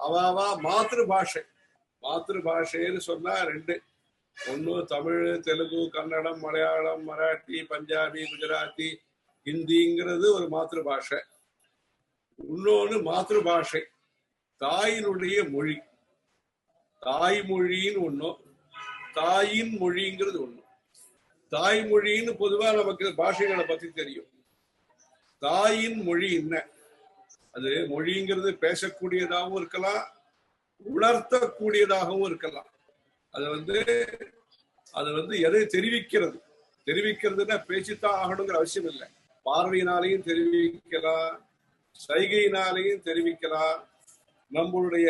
அவாவா மாத்திரு பாஷைன்னு சொன்னா ரெண்டு. ஒண்ணு தமிழ், தெலுங்கு, கன்னடம், மலையாளம், மராட்டி, பஞ்சாபி, குஜராத்தி, ஹிந்திங்கிறது ஒரு மாத்திரு பாஷை. இன்னொன்னு மாத்திரு பாஷை தாயினுடைய மொழி. தாய்மொழின்னு ஒண்ணும், தாயின் மொழிங்கிறது ஒண்ணு. தாய்மொழின்னு பொதுவா நமக்கு பாஷைகளை பத்தி தெரியும். தாயின் மொழி என்ன? அது மொழிங்கிறது பேசக்கூடியதாகவும் இருக்கலாம், உணர்த்தக்கூடியதாகவும் இருக்கலாம். அது வந்து எதை தெரிவிக்கிறதுன்னா பேசித்தான் ஆகணுங்கிற அவசியம் இல்லை. பார்வையினாலையும் தெரிவிக்கலாம், சைகையினாலையும் தெரிவிக்கலாம், நம்மளுடைய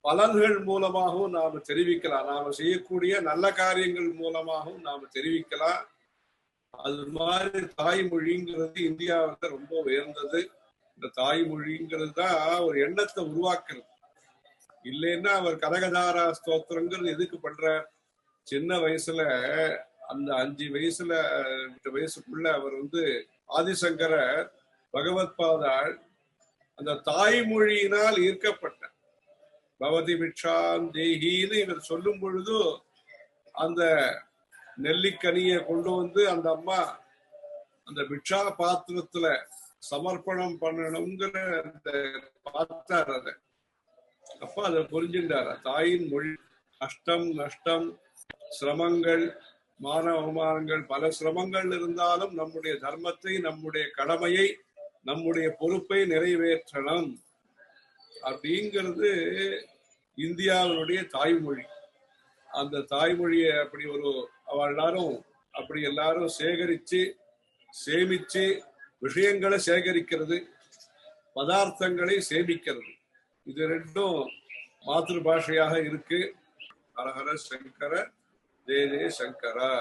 பலன்கள் மூலமாகவும் நாம தெரிவிக்கலாம், நாம செய்யக்கூடிய நல்ல காரியங்கள் மூலமாகவும் நாம தெரிவிக்கலாம். அது மாதிரி தாய்மொழிங்கிறது இந்தியாவில் ரொம்ப உயர்ந்தது. இந்த தாய்மொழிங்கிறது தான் ஒரு எண்ணத்தை உருவாக்குறது. இல்லைன்னா அவர் கனகதாரா ஸ்தோத்திரங்கிறது எதுக்கு பண்ற? சின்ன வயசுல அந்த 5 வயசுக்குள்ள அவர் வந்து ஆதிசங்கர பகவத் பாதாள் அந்த தாய்மொழியினால் ஈர்க்கப்பட்ட பவதி பிக்ஷாம் தேகின்னு இவர் சொல்லும் பொழுது அந்த நெல்லிக்கனியை கொண்டு வந்து அந்த அம்மா அந்த பிக்ஷா பாத்திரத்துல சமர்ப்பணம் பண்ணணுங்கிற அந்த பார்த்தார். அதை அப்ப அதை புரிஞ்சுட்டார். தாயின் மொழி கஷ்டம், நஷ்டம், சிரமங்கள், மான அவமானங்கள், பல சிரமங்கள் இருந்தாலும் நம்முடைய தர்மத்தை, நம்முடைய கடமையை, நம்முடைய பொறுப்பை நிறைவேற்றணும் அப்படிங்கிறது இந்தியாவினுடைய தாய்மொழி. அந்த தாய்மொழியை அப்படி எல்லாரும் சேகரிச்சு சேமிச்சு விஷயங்களை சேகரிக்கிறது, பதார்த்தங்களை சேமிக்கிறது. இது ரெண்டும் மாத்திரு பாஷையாக இருக்கு. ஹரஹர சங்கர, ஜெய ஜெய சங்கரா.